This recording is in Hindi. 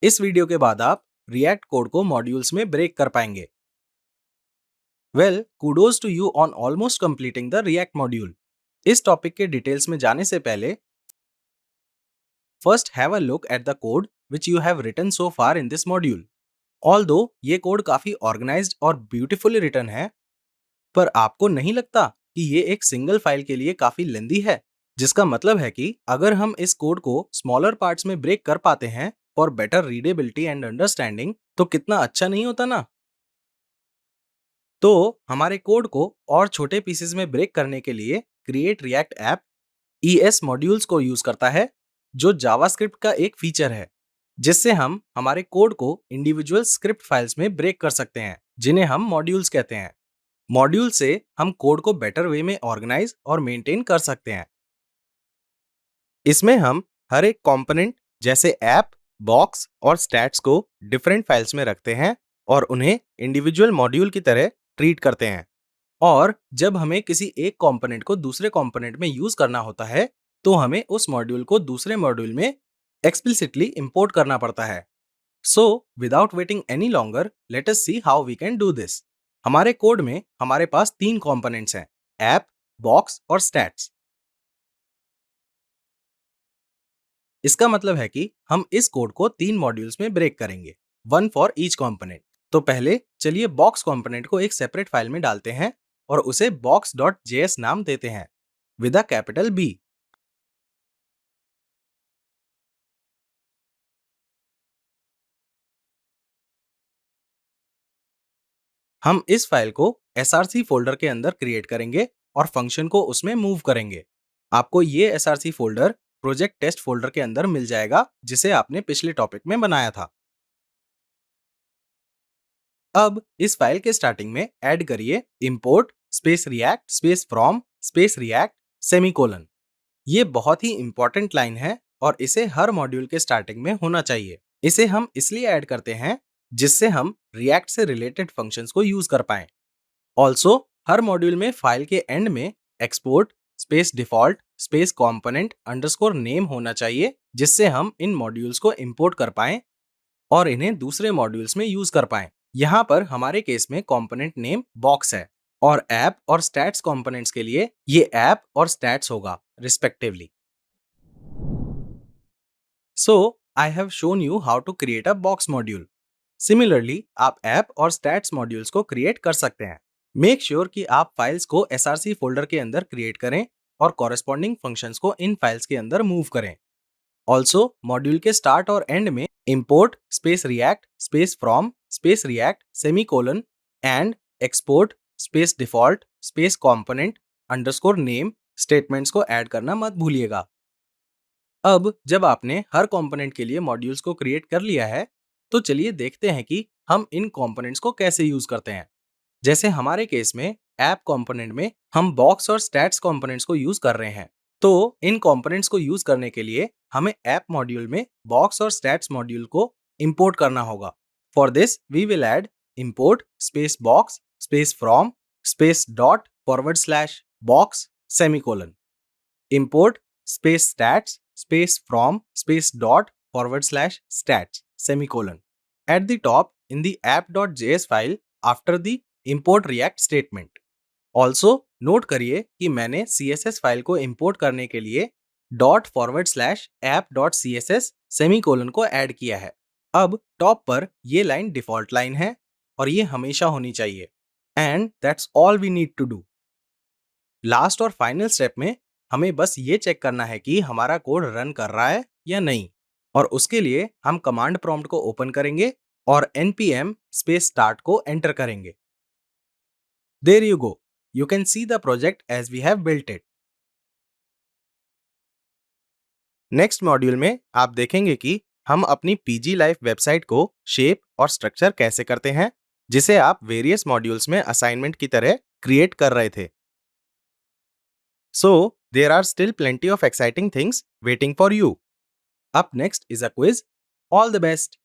इस वीडियो के बाद आप रिएक्ट कोड को मॉड्यूल्स में ब्रेक कर पाएंगे। Well, kudos to you on almost completing the React module. इस टॉपिक के डिटेल्स में जाने से पहले first have a look at the code which you have written so far in this module. Although ये कोड काफी ऑर्गेनाइज्ड और ब्यूटीफुली रिटन है, पर आपको नहीं लगता कि ये एक सिंगल फाइल के लिए काफी लेंदी है? जिसका मतलब है कि अगर हम इस कोड को स्मॉलर पार्ट्स में ब्रेक कर पाते हैं for better readability and understanding, तो कितना अच्छा नहीं होता ना? तो हमारे कोड को और छोटे पीसेस में ब्रेक करने के लिए create react app ES modules को यूज करता है, जो जावास्क्रिप्ट का एक फीचर है, जिससे हम हमारे कोड को इंडिविजुअल स्क्रिप्ट फाइल्स में ब्रेक कर सकते हैं, जिन्हें हम मॉड्यूल्स कहते हैं। मॉड्यूल से हम कोड को बेटर वे में ऑर्गेनाइज और मेंटेन कर सकते हैं। इसमें हम हर एक कंपोनेंट जैसे ऐप, बॉक्स और स्टैट्स को डिफरेंट फाइल्स में रखते हैं और उन्हें इंडिविजुअल मॉड्यूल की तरह ट्रीट करते हैं। और जब हमें किसी एक कंपोनेंट को दूसरे कंपोनेंट में यूज करना होता है, तो हमें उस मॉड्यूल को दूसरे मॉड्यूल में एक्सप्लिसिटली इंपोर्ट करना पड़ता है। So without waiting any longer, let us see how we can do this. हमारे कोड में हमारे पास 3 कंपोनेंट्स हैं, ऐप, बॉक्स और स्टैट्स। इसका मतलब है कि हम इस कोड को 3 मॉड्यूल्स में ब्रेक करेंगे, 1 फॉर ईच कंपोनेंट। तो पहले चलिए बॉक्स कंपोनेंट को एक सेपरेट फाइल में डालते हैं और उसे box.js नाम देते हैं विद अ कैपिटल B। हम इस फाइल को src फोल्डर के अंदर क्रिएट करेंगे और फंक्शन को उसमें मूव करेंगे। आपको ये src folder project test folder के अंदर मिल जाएगा, जिसे आपने पिछले टॉपिक में बनाया था। अब इस फाइल के स्टार्टिंग में ऐड करिए import space react space from space react semicolon. ये बहुत ही इंपॉर्टेंट लाइन है और इसे हर मॉड्यूल के स्टार्टिंग में होना चाहिए। इसे हम इसलिए ऐड करते हैं जिससे हम रिएक्ट से रिलेटेड फंक्शंस को यूज कर पाएं। ऑल्सो हर मॉड्यूल में फाइल के एंड में export space default space component underscore name होना चाहिए, जिससे हम इन मॉड्यूल्स को इंपोर्ट कर पाएं और इन्हें दूसरे मॉड्यूल्स में यूज कर पाएं। यहाँ पर हमारे केस में कंपोनेंट नेम बॉक्स है और ऐप और स्टैट्स कंपोनेंट्स के लिए ये ऐप और स्टैट्स होगा respectively. So, I have shown you how to create a box module. Similarly, आप ऐप और स्टैट्स मॉड्यूल्स को क्रिएट कर सकते हैं। मेक श्योर कि आप फाइल्स को src फोल्डर के अंदर क्रिएट करें और कॉरेस्पॉन्डिंग फंक्शंस को इन फाइल्स के अंदर मूव करें। ऑल्सो मॉड्यूल के स्टार्ट और एंड में import space react space from space react semicolon and export space default space component underscore name statements को ऐड करना मत भूलिएगा। अब जब आपने हर कंपोनेंट के लिए मॉड्यूल्स को क्रिएट कर लिया है, तो चलिए देखते हैं कि हम इन कंपोनेंट्स को कैसे यूज करते हैं। जैसे हमारे केस में ऐप कंपोनेंट में हम बॉक्स और स्टैट्स कंपोनेंट्स को यूज कर रहे हैं, तो इन कंपोनेंट्स को यूज करने के लिए हमें ऐप मॉड्यूल में बॉक्स और स्टैट्स मॉड्यूल को इंपोर्ट करना होगा। For this we will add import space box space from space dot forward slash box semicolon, import space stats space from space dot forward slash stats semicolon at the top in the app.js file after the import react statement. Also note करिए कि मैंने CSS फाइल को इंपोर्ट करने के लिए ./app.css सेमीकोलन को ऐड किया है। अब टॉप पर ये लाइन डिफॉल्ट लाइन है और ये हमेशा होनी चाहिए। And that's all we need to do. Last और फाइनल स्टेप में हमें बस ये चेक करना है कि हमारा कोड रन कर रहा है या नहीं, और उसके लिए हम कमांड प्रॉम्प्ट को ओपन करेंगे और npm स्पेस स्टार्ट को एंटर करेंगे। There you go, you can see the project as we have built it. Next module में आप देखेंगे कि हम अपनी PG लाइफ वेबसाइट को शेप और स्ट्रक्चर कैसे करते हैं, जिसे आप वेरियस मॉड्यूल्स में असाइनमेंट की तरह क्रिएट कर रहे थे। So, there are still plenty of exciting things waiting for you. Up next is a quiz. All the best!